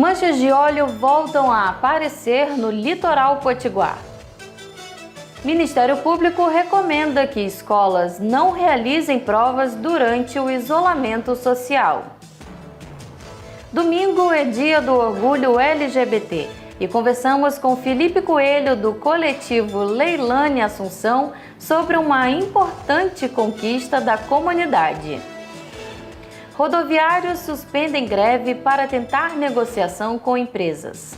Manchas de óleo voltam a aparecer no litoral potiguar. Ministério Público recomenda que escolas não realizem provas durante o isolamento social. Domingo é dia do orgulho LGBT e conversamos com Felipe Coelho do coletivo Leilane Assunção sobre uma importante conquista da comunidade. Rodoviários suspendem greve para tentar negociação com empresas.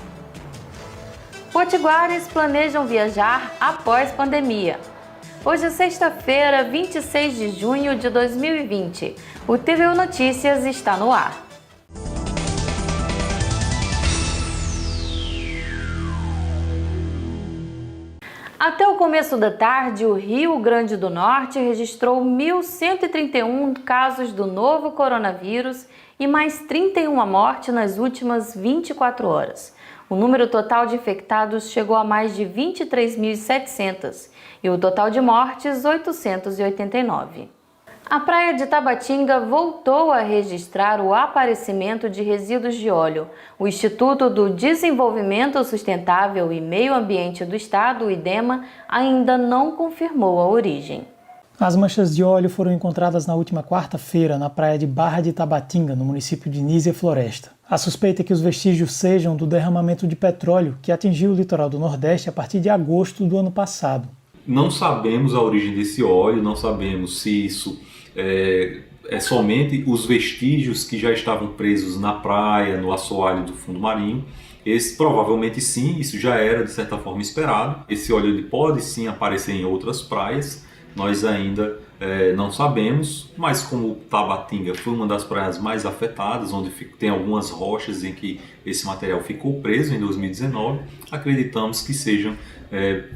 Potiguares planejam viajar após pandemia. Hoje é sexta-feira, 26 de junho de 2020. O TVU Notícias está no ar. Até o começo da tarde, o Rio Grande do Norte registrou 1.131 casos do novo coronavírus e mais 31 mortes nas últimas 24 horas. O número total de infectados chegou a mais de 23.700 e o total de mortes, 889. A praia de Tabatinga voltou a registrar o aparecimento de resíduos de óleo. O Instituto do Desenvolvimento Sustentável e Meio Ambiente do Estado, o IDEMA, ainda não confirmou a origem. As manchas de óleo foram encontradas na última quarta-feira na praia de Barra de Tabatinga, no município de Nísia Floresta. A suspeita é que os vestígios sejam do derramamento de petróleo que atingiu o litoral do Nordeste a partir de agosto do ano passado. Não sabemos a origem desse óleo, não sabemos se isso é somente os vestígios que já estavam presos na praia, no assoalho do fundo marinho. Esse provavelmente sim, isso já era de certa forma esperado. Esse óleo ele pode sim aparecer em outras praias, nós ainda não sabemos, mas como Tabatinga foi uma das praias mais afetadas, onde tem algumas rochas em que esse material ficou preso em 2019, acreditamos que sejam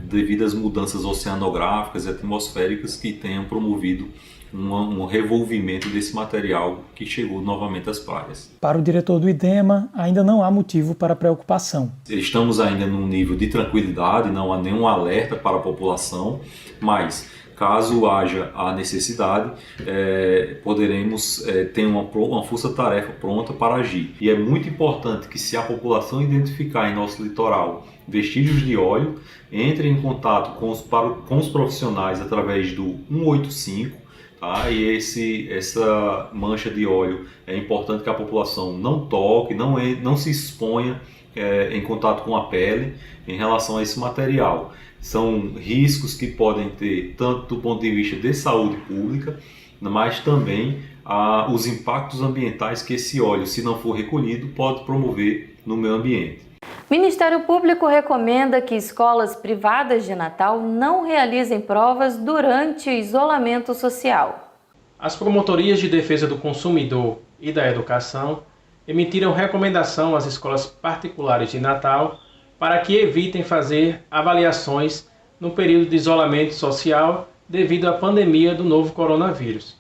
devido às mudanças oceanográficas e atmosféricas que tenham promovido um revolvimento desse material que chegou novamente às praias. Para o diretor do IDEMA, ainda não há motivo para preocupação. Estamos ainda num nível de tranquilidade, não há nenhum alerta para a população, mas caso haja a necessidade, poderemos ter uma força-tarefa pronta para agir. E é muito importante que, se a população identificar em nosso litoral vestígios de óleo, entre em contato com os profissionais através do 185, tá? E essa mancha de óleo é importante que a população não toque, não se exponha em contato com a pele em relação a esse material. São riscos que podem ter tanto do ponto de vista de saúde pública, mas também os impactos ambientais que esse óleo, se não for recolhido, pode promover no meio ambiente. Ministério Público recomenda que escolas privadas de Natal não realizem provas durante o isolamento social. As promotorias de defesa do consumidor e da educação emitiram recomendação às escolas particulares de Natal para que evitem fazer avaliações no período de isolamento social devido à pandemia do novo coronavírus.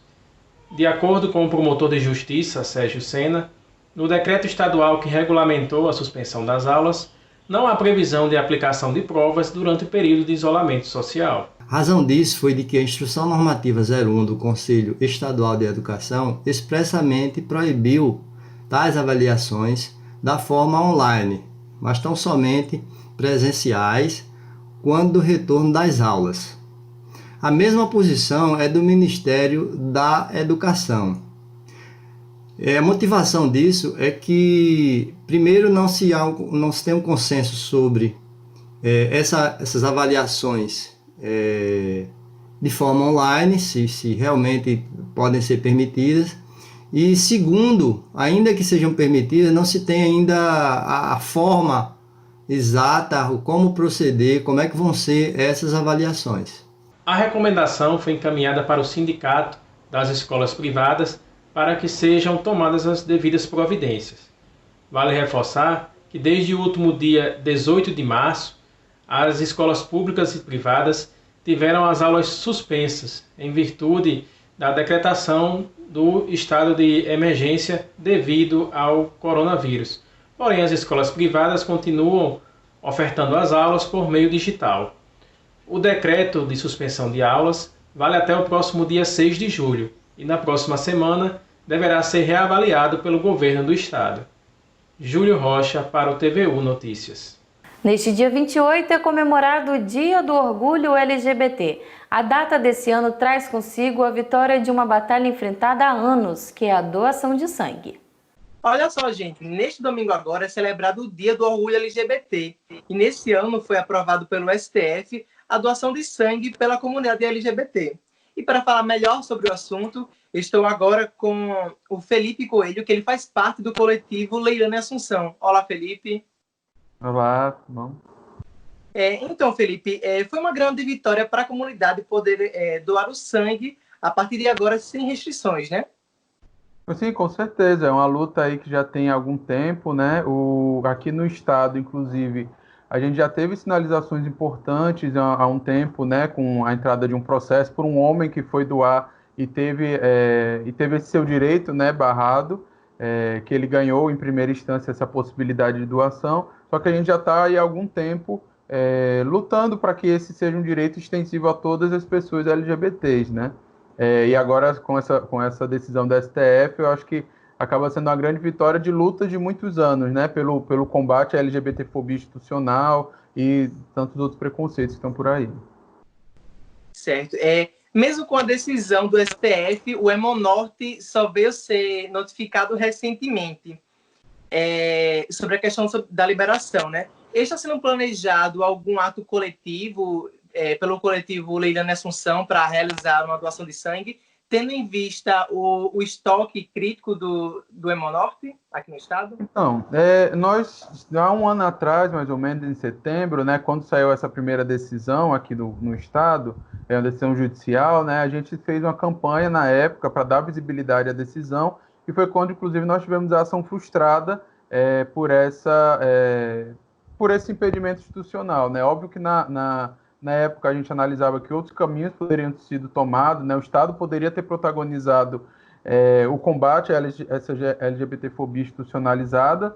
De acordo com o promotor de justiça, Sérgio Sena, no decreto estadual que regulamentou a suspensão das aulas, não há previsão de aplicação de provas durante o período de isolamento social. A razão disso foi de que a Instrução Normativa 01 do Conselho Estadual de Educação expressamente proibiu tais avaliações da forma online, mas tão somente presenciais quando do retorno das aulas. A mesma posição é do Ministério da Educação. A motivação disso é que, primeiro, não se tem um consenso sobre essas avaliações de forma online, se realmente podem ser permitidas. E, segundo, ainda que sejam permitidas, não se tem ainda a forma exata, como proceder, como é que vão ser essas avaliações. A recomendação foi encaminhada para o Sindicato das Escolas Privadas para que sejam tomadas as devidas providências. Vale reforçar que desde o último dia 18 de março, as escolas públicas e privadas tiveram as aulas suspensas em virtude da decretação do estado de emergência devido ao coronavírus. Porém, as escolas privadas continuam ofertando as aulas por meio digital. O decreto de suspensão de aulas vale até o próximo dia 6 de julho e na próxima semana deverá ser reavaliado pelo governo do estado. Júlio Rocha para o TVU Notícias. Neste dia 28 é comemorado o Dia do Orgulho LGBT. A data desse ano traz consigo a vitória de uma batalha enfrentada há anos, que é a doação de sangue. Olha só, gente, neste domingo agora é celebrado o Dia do Orgulho LGBT. E nesse ano foi aprovado pelo STF a doação de sangue pela comunidade LGBT. E para falar melhor sobre o assunto, estou agora com o Felipe Coelho, que ele faz parte do coletivo Leilane Assunção. Olá, Felipe. Olá, bom. Então, Felipe, foi uma grande vitória para a comunidade poder doar o sangue a partir de agora sem restrições, né? Sim, com certeza, é uma luta aí que já tem algum tempo, né? Aqui no estado, inclusive, a gente já teve sinalizações importantes há um tempo, né? Com a entrada de um processo por um homem que foi doar e teve esse seu direito, né, barrado, que ele ganhou em primeira instância essa possibilidade de doação, só que a gente já está aí há algum tempo lutando para que esse seja um direito extensivo a todas as pessoas LGBTs, né? E agora, com essa decisão da STF, eu acho que acaba sendo uma grande vitória de luta de muitos anos, né? Pelo combate à LGBTfobia institucional e tantos outros preconceitos que estão por aí. Certo. Mesmo com a decisão do STF, o Hemonorte só veio ser notificado recentemente sobre a questão da liberação, né? Está sendo planejado algum ato coletivo pelo coletivo Leilane Assunção para realizar uma doação de sangue, tendo em vista o estoque crítico do Hemonorte aqui no estado? Então, nós, há um ano atrás, mais ou menos em setembro, né, quando saiu essa primeira decisão aqui no estado, uma decisão judicial, né, a gente fez uma campanha na época para dar visibilidade à decisão, e foi quando, inclusive, nós tivemos a ação frustrada por esse impedimento institucional, né? Óbvio que na época a gente analisava que outros caminhos poderiam ter sido tomados, né? O Estado poderia ter protagonizado o combate a essa LGBTfobia institucionalizada,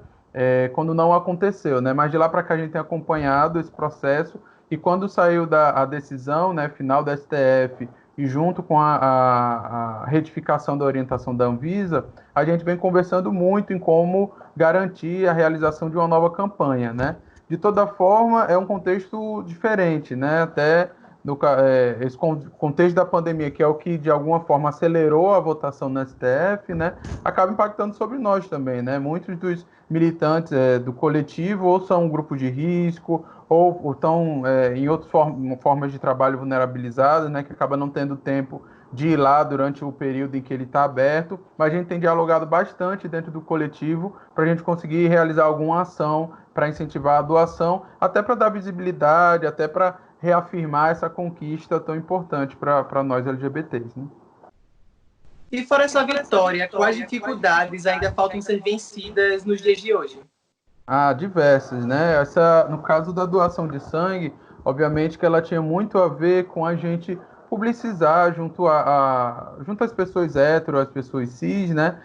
quando não aconteceu, né? Mas de lá para cá a gente tem acompanhado esse processo, e quando saiu a decisão, né, final da STF, e junto com a retificação da orientação da Anvisa, a gente vem conversando muito em como garantir a realização de uma nova campanha, né? De toda forma, é um contexto diferente, né? Até esse contexto da pandemia, que é o que de alguma forma acelerou a votação no STF, né? Acaba impactando sobre nós também, né? Muitos dos militantes do coletivo ou são um grupo de risco ou estão em outras formas de trabalho vulnerabilizadas, né? Que acaba não tendo tempo de ir lá durante o período em que ele está aberto, mas a gente tem dialogado bastante dentro do coletivo para a gente conseguir realizar alguma ação para incentivar a doação, até para dar visibilidade, até para reafirmar essa conquista tão importante para nós LGBTs, né? E fora essa vitória, quais dificuldades ainda faltam ser vencidas nos dias de hoje? Diversas, né? No caso da doação de sangue, obviamente que ela tinha muito a ver com a gente publicizar junto às pessoas hétero, às pessoas cis, né?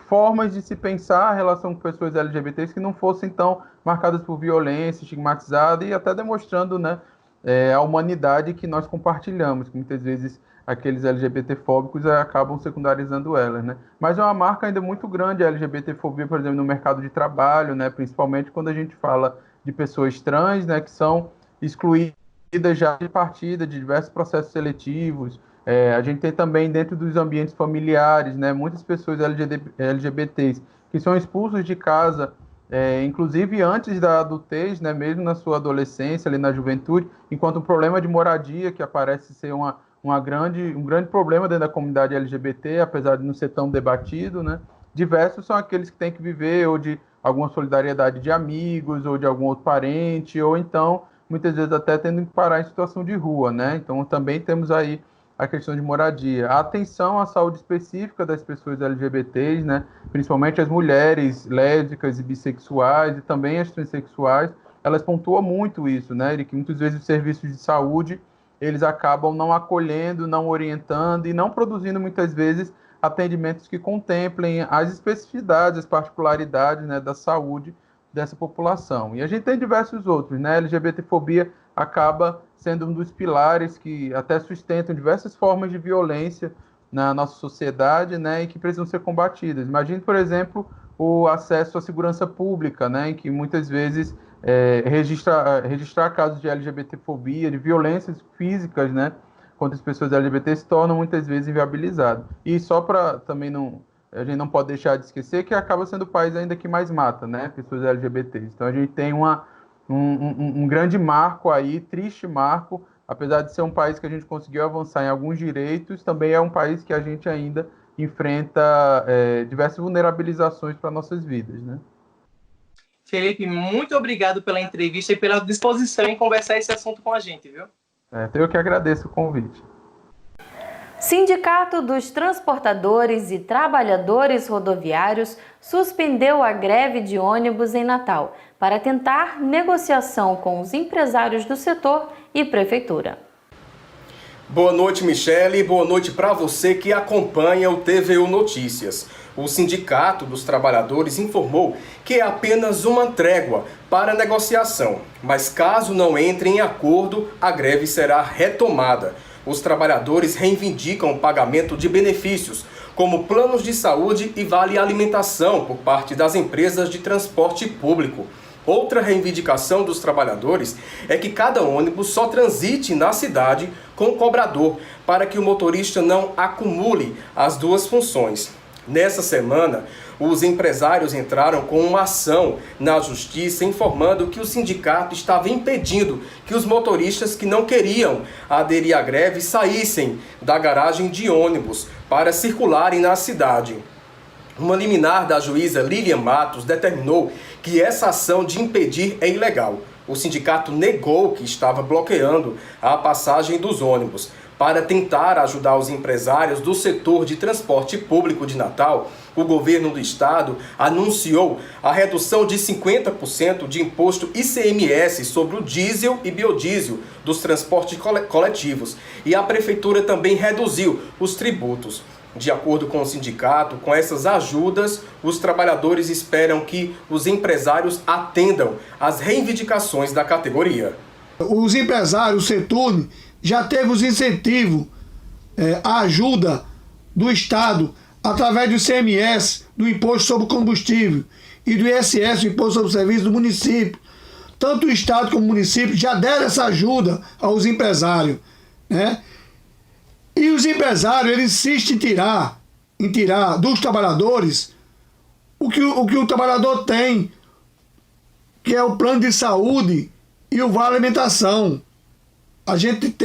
Formas de se pensar a relação com pessoas LGBTs que não fossem tão marcadas por violência, estigmatizadas, e até demonstrando, né, a humanidade que nós compartilhamos, que muitas vezes aqueles LGBTfóbicos acabam secundarizando elas, né? Mas é uma marca ainda muito grande a LGBTfobia, por exemplo, no mercado de trabalho, né? Principalmente quando a gente fala de pessoas trans, né, que são excluídas já de partida de diversos processos seletivos. A gente tem também dentro dos ambientes familiares, né, muitas pessoas LGBTs que são expulsos de casa, inclusive antes da adultez, né, mesmo na sua adolescência, ali na juventude, enquanto o problema de moradia, que aparece ser um grande problema dentro da comunidade LGBT, apesar de não ser tão debatido, né, diversos são aqueles que têm que viver ou de alguma solidariedade de amigos ou de algum outro parente, ou então, muitas vezes até tendo que parar em situação de rua, né? Então também temos aí a questão de moradia. A atenção à saúde específica das pessoas LGBTs, né? Principalmente as mulheres lésbicas e bissexuais e também as transexuais, elas pontuam muito isso, né? De que muitas vezes os serviços de saúde, eles acabam não acolhendo, não orientando e não produzindo muitas vezes atendimentos que contemplem as especificidades, as particularidades, né, da saúde dessa população. E a gente tem diversos outros, né? A LGBTfobia acaba sendo um dos pilares que até sustentam diversas formas de violência na nossa sociedade, né, e que precisam ser combatidas. Imagine, por exemplo, o acesso à segurança pública, né, em que muitas vezes registrar casos de LGBTfobia, de violências físicas, né, contra as pessoas LGBT se tornam muitas vezes inviabilizado. E só para também a gente não pode deixar de esquecer que acaba sendo o país ainda que mais mata, né, pessoas LGBTs. Então a gente tem um grande marco aí, triste marco, apesar de ser um país que a gente conseguiu avançar em alguns direitos, também é um país que a gente ainda enfrenta diversas vulnerabilizações para nossas vidas, né? Felipe, muito obrigado pela entrevista e pela disposição em conversar esse assunto com a gente, viu? Eu que agradeço o convite. Sindicato dos Transportadores e Trabalhadores Rodoviários suspendeu a greve de ônibus em Natal para tentar negociação com os empresários do setor e prefeitura. Boa noite, Michele, e boa noite para você que acompanha o TVU Notícias. O Sindicato dos Trabalhadores informou que é apenas uma trégua para negociação, mas caso não entre em acordo, a greve será retomada. Os trabalhadores reivindicam o pagamento de benefícios, como planos de saúde e vale alimentação por parte das empresas de transporte público. Outra reivindicação dos trabalhadores é que cada ônibus só transite na cidade com cobrador, para que o motorista não acumule as duas funções. Nessa semana, os empresários entraram com uma ação na justiça informando que o sindicato estava impedindo que os motoristas que não queriam aderir à greve saíssem da garagem de ônibus para circularem na cidade. Uma liminar da juíza Lilian Matos determinou que essa ação de impedir é ilegal. O sindicato negou que estava bloqueando a passagem dos ônibus. Para tentar ajudar os empresários do setor de transporte público de Natal, o governo do estado anunciou a redução de 50% de imposto ICMS sobre o diesel e biodiesel dos transportes coletivos. E a prefeitura também reduziu os tributos. De acordo com o sindicato, com essas ajudas, os trabalhadores esperam que os empresários atendam às reivindicações da categoria. Os empresários, o setor, já teve os incentivos, a ajuda do Estado, através do ICMS, do Imposto sobre Combustível, e do ISS, do Imposto sobre Serviço do município. Tanto o Estado como o município já deram essa ajuda aos empresários, né? E os empresários, eles insistem em tirar dos trabalhadores o que o trabalhador tem, que é o plano de saúde e o vale alimentação. A gente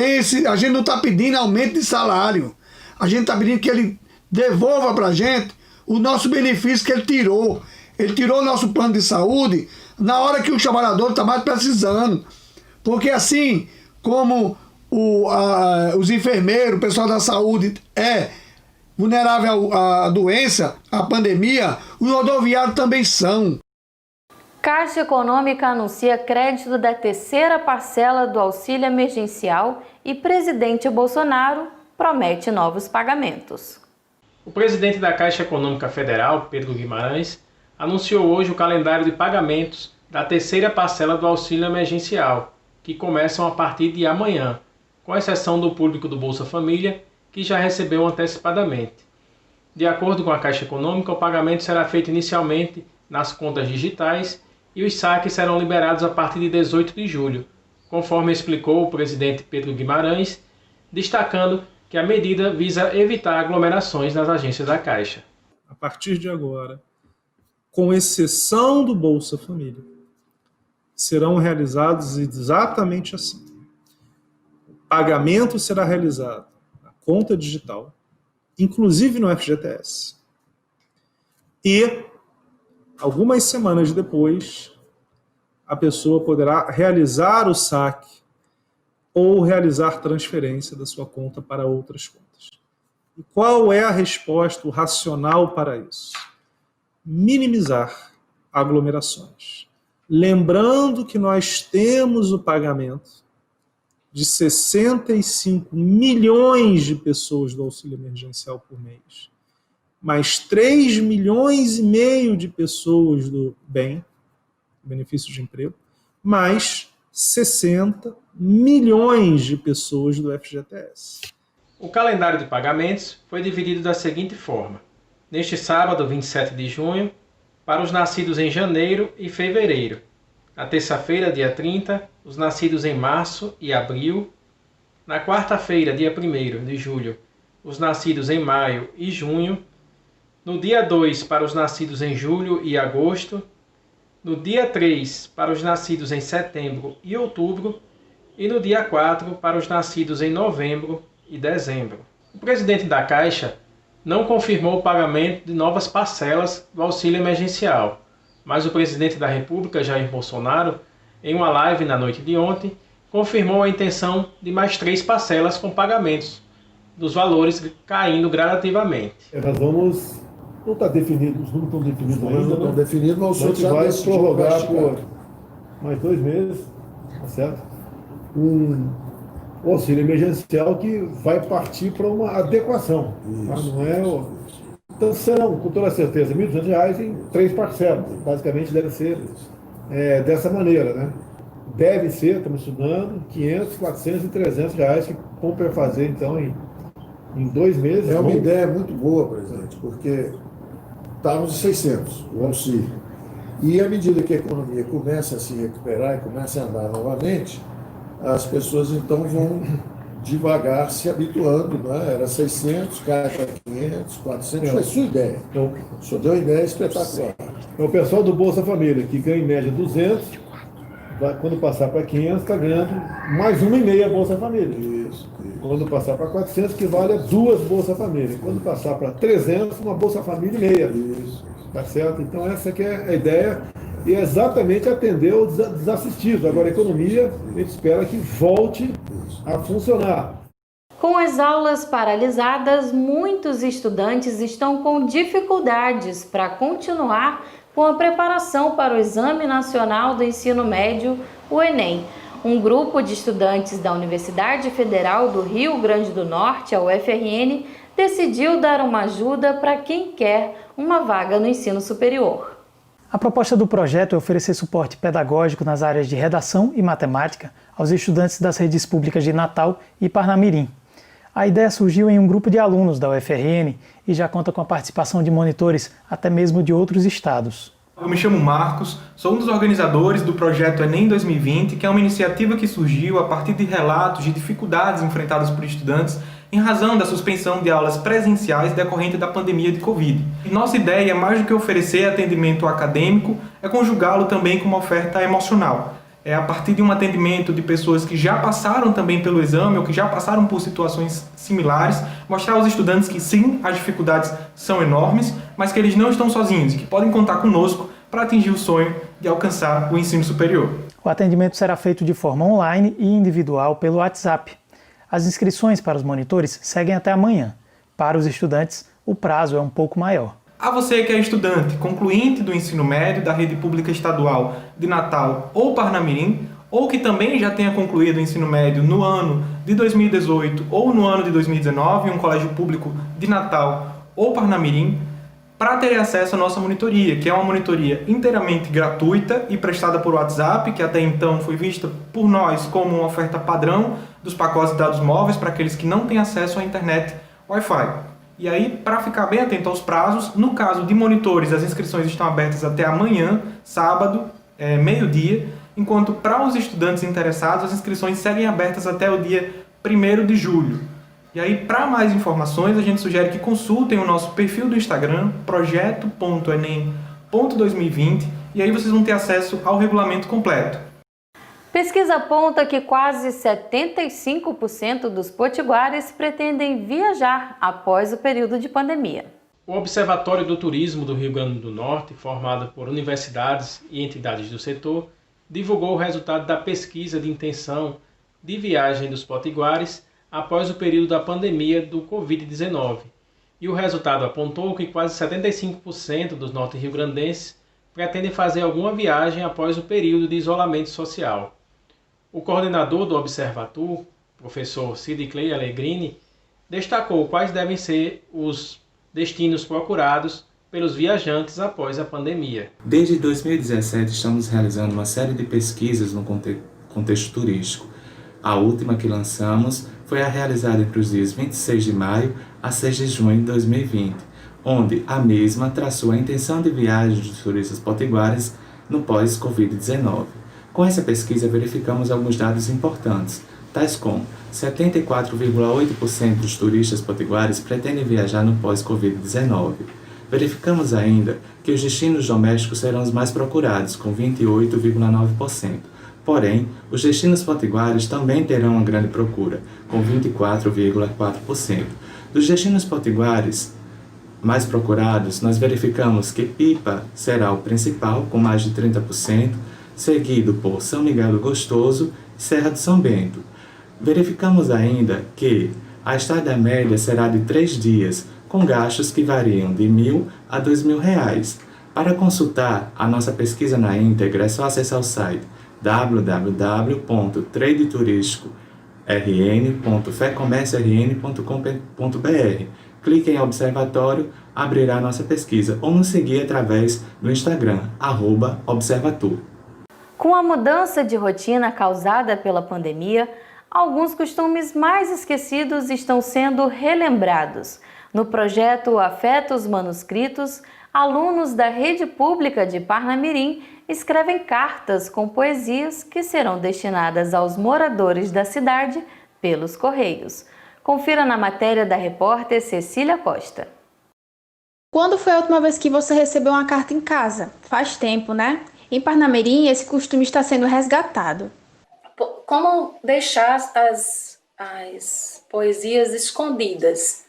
não está pedindo aumento de salário. A gente está pedindo que ele devolva para a gente o nosso benefício que ele tirou. Ele tirou o nosso plano de saúde na hora que o trabalhador está mais precisando. Porque assim como os enfermeiros, o pessoal da saúde é vulnerável à doença, à pandemia, os rodoviários também são. Caixa Econômica anuncia crédito da terceira parcela do auxílio emergencial e presidente Bolsonaro promete novos pagamentos. O presidente da Caixa Econômica Federal, Pedro Guimarães, anunciou hoje o calendário de pagamentos da terceira parcela do auxílio emergencial, que começam a partir de amanhã, com exceção do público do Bolsa Família, que já recebeu antecipadamente. De acordo com a Caixa Econômica, o pagamento será feito inicialmente nas contas digitais e os saques serão liberados a partir de 18 de julho, conforme explicou o presidente Pedro Guimarães, destacando que a medida visa evitar aglomerações nas agências da Caixa. A partir de agora, com exceção do Bolsa Família, serão realizados exatamente assim. O pagamento será realizado na conta digital, inclusive no FGTS. E, algumas semanas depois, a pessoa poderá realizar o saque ou realizar transferência da sua conta para outras contas. E qual é a resposta, o racional para isso? Minimizar aglomerações. Lembrando que nós temos o pagamento de 65 milhões de pessoas do auxílio emergencial por mês, mais 3 milhões e meio de pessoas do BEM, benefício de emprego, mais 60 milhões de pessoas do FGTS. O calendário de pagamentos foi dividido da seguinte forma. Neste sábado, 27 de junho, para os nascidos em janeiro e fevereiro. Na terça-feira, dia 30, os nascidos em março e abril. Na quarta-feira, dia 1º de julho, os nascidos em maio e junho. No dia 2, para os nascidos em julho e agosto. No dia 3, para os nascidos em setembro e outubro. E no dia 4, para os nascidos em novembro e dezembro. O presidente da Caixa não confirmou o pagamento de novas parcelas do auxílio emergencial, mas o presidente da República, Jair Bolsonaro, em uma live na noite de ontem, confirmou a intenção de mais 3 parcelas com pagamentos dos valores caindo gradativamente. Nós vamos... Não está definido, os números estão definidos ainda. Não estão definidos, mas o senhor já vai prorrogar por mais 2 meses, tá certo? Um auxílio emergencial que vai partir para uma adequação. Tá? Não é... Então serão, com toda certeza, R$ 1.200 em 3 parcelas. Basicamente deve ser dessa maneira, né? Deve ser, estamos estudando, R$ 500, 400 e R$ 300 que vão fazer então em 2 meses. É uma ideia muito boa, presidente, porque estávamos em 600, o auxílio. E à medida que a economia começa a se recuperar e começa a andar novamente, as pessoas então vão devagar se habituando, né? Era 600, cai para 500, 400, foi sua ideia. Então, o senhor deu uma ideia espetacular. É o pessoal do Bolsa Família, que ganha em média 200, quando passar para 500, está ganhando mais 1,5 Bolsa Família. Isso. Quando passar para 400, que vale 2 Bolsa Família. Quando passar para 300, uma Bolsa Família e meia. Isso. Tá certo? Então essa que é a ideia e é exatamente atender os desassistidos. Agora a economia, a gente espera que volte a funcionar. Com as aulas paralisadas, muitos estudantes estão com dificuldades para continuar com a preparação para o Exame Nacional do Ensino Médio, o Enem. Um grupo de estudantes da Universidade Federal do Rio Grande do Norte, a UFRN, decidiu dar uma ajuda para quem quer uma vaga no ensino superior. A proposta do projeto é oferecer suporte pedagógico nas áreas de redação e matemática aos estudantes das redes públicas de Natal e Parnamirim. A ideia surgiu em um grupo de alunos da UFRN e já conta com a participação de monitores até mesmo de outros estados. Eu me chamo Marcos, sou um dos organizadores do projeto Enem 2020, que é uma iniciativa que surgiu a partir de relatos de dificuldades enfrentadas por estudantes em razão da suspensão de aulas presenciais decorrente da pandemia de Covid. E nossa ideia, mais do que oferecer atendimento acadêmico, é conjugá-lo também com uma oferta emocional. É a partir de um atendimento de pessoas que já passaram também pelo exame ou que já passaram por situações similares, mostrar aos estudantes que sim, as dificuldades são enormes, mas que eles não estão sozinhos e que podem contar conosco para atingir o sonho de alcançar o ensino superior. O atendimento será feito de forma online e individual pelo WhatsApp. As inscrições para os monitores seguem até amanhã. Para os estudantes, o prazo é um pouco maior. A você que é estudante, concluinte do ensino médio da rede pública estadual de Natal ou Parnamirim, ou que também já tenha concluído o ensino médio no ano de 2018 ou no ano de 2019 em um colégio público de Natal ou Parnamirim, para ter acesso à nossa monitoria, que é uma monitoria inteiramente gratuita e prestada por WhatsApp, que até então foi vista por nós como uma oferta padrão dos pacotes de dados móveis para aqueles que não têm acesso à internet Wi-Fi. E aí, para ficar bem atento aos prazos, no caso de monitores, as inscrições estão abertas até amanhã, sábado, meio-dia, enquanto para os estudantes interessados, as inscrições seguem abertas até o dia 1º de julho. E aí, para mais informações, a gente sugere que consultem o nosso perfil do Instagram, projeto.enem.2020, e aí vocês vão ter acesso ao regulamento completo. Pesquisa aponta que quase 75% dos potiguares pretendem viajar após o período de pandemia. O Observatório do Turismo do Rio Grande do Norte, formado por universidades e entidades do setor, divulgou o resultado da pesquisa de intenção de viagem dos potiguares após o período da pandemia do Covid-19. E o resultado apontou que quase 75% dos norte-riograndenses pretendem fazer alguma viagem após o período de isolamento social. O coordenador do Observatório, professor Sidicley Allegrini, destacou quais devem ser os destinos procurados pelos viajantes após a pandemia. Desde 2017 estamos realizando uma série de pesquisas no contexto turístico. A última que lançamos foi a realizada entre os dias 26 de maio a 6 de junho de 2020, onde a mesma traçou a intenção de viagem dos turistas potiguares no pós-Covid-19. Com essa pesquisa, verificamos alguns dados importantes, tais como 74,8% dos turistas potiguares pretendem viajar no pós-Covid-19. Verificamos ainda que os destinos domésticos serão os mais procurados, com 28,9%. Porém, os destinos potiguares também terão uma grande procura, com 24,4%. Dos destinos potiguares mais procurados, nós verificamos que Pipa será o principal, com mais de 30%, seguido por São Miguel do Gostoso e Serra de São Bento. Verificamos ainda que a estada média será de 3 dias, com gastos que variam de R$1.000 a R$2.000. Para consultar a nossa pesquisa na íntegra, é só acessar o site www.tradeturístico.rn.fecomérciorn.com.br. Clique em Observatório, abrirá a nossa pesquisa, ou nos seguir através do Instagram, @observatur. Com a mudança de rotina causada pela pandemia, alguns costumes mais esquecidos estão sendo relembrados. No projeto Afetos Manuscritos, alunos da Rede Pública de Parnamirim escrevem cartas com poesias que serão destinadas aos moradores da cidade pelos Correios. Confira na matéria da repórter Cecília Costa. Quando foi a última vez que você recebeu uma carta em casa? Faz tempo, né? Em Parnamirim, esse costume está sendo resgatado. Como deixar as poesias escondidas?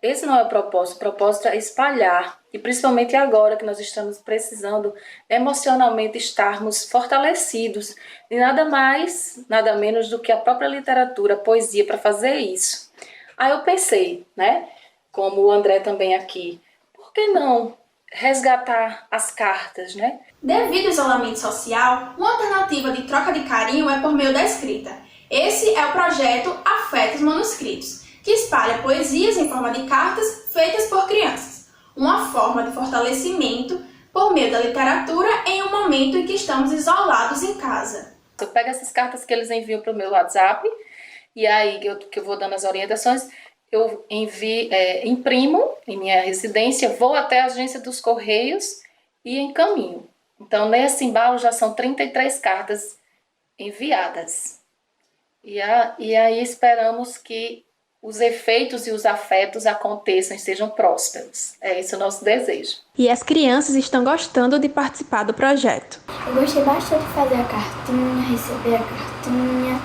Esse não é o propósito. O propósito é espalhar. E principalmente agora que nós estamos precisando emocionalmente estarmos fortalecidos. E nada mais, nada menos do que a própria literatura, a poesia, para fazer isso. Aí eu pensei, né? Como o André também aqui, por que não resgatar as cartas, né? Devido ao isolamento social, uma alternativa de troca de carinho é por meio da escrita. Esse é o projeto Afetos Manuscritos, que espalha poesias em forma de cartas feitas por crianças. Uma forma de fortalecimento por meio da literatura em um momento em que estamos isolados em casa. Eu pego essas cartas que eles enviam para o meu WhatsApp, e aí que eu vou dando as orientações, eu imprimo em minha residência, vou até a agência dos Correios e encaminho. Então, nesse embalo já são 33 cartas enviadas. E aí esperamos que os efeitos e os afetos aconteçam e sejam prósperos. É esse o nosso desejo. E as crianças estão gostando de participar do projeto. Eu gostei bastante de fazer a cartinha, receber a cartinha.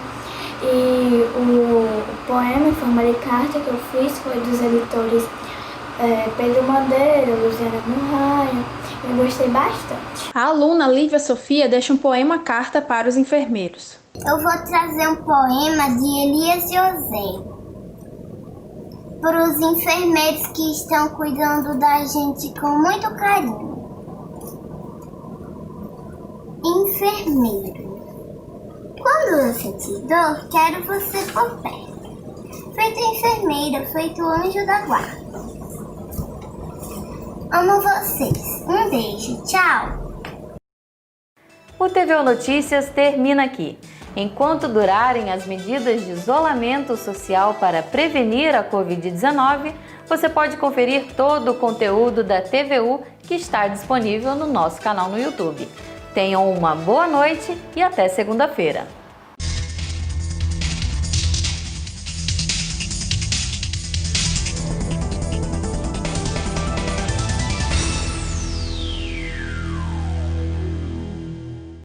E o poema em forma de carta que eu fiz foi dos editores Pedro Bandeira, Luciana Murraia. Eu gostei bastante. A aluna Lívia Sofia deixa um poema-carta para os enfermeiros. Eu vou trazer um poema de Elias José para os enfermeiros que estão cuidando da gente com muito carinho. Enfermeiro. Quando eu sentir dor, quero você por perto. Feito enfermeira, feito anjo da guarda. Amo vocês. Um beijo. Tchau. O TVU Notícias termina aqui. Enquanto durarem as medidas de isolamento social para prevenir a Covid-19, você pode conferir todo o conteúdo da TVU que está disponível no nosso canal no YouTube. Tenham uma boa noite e até segunda-feira.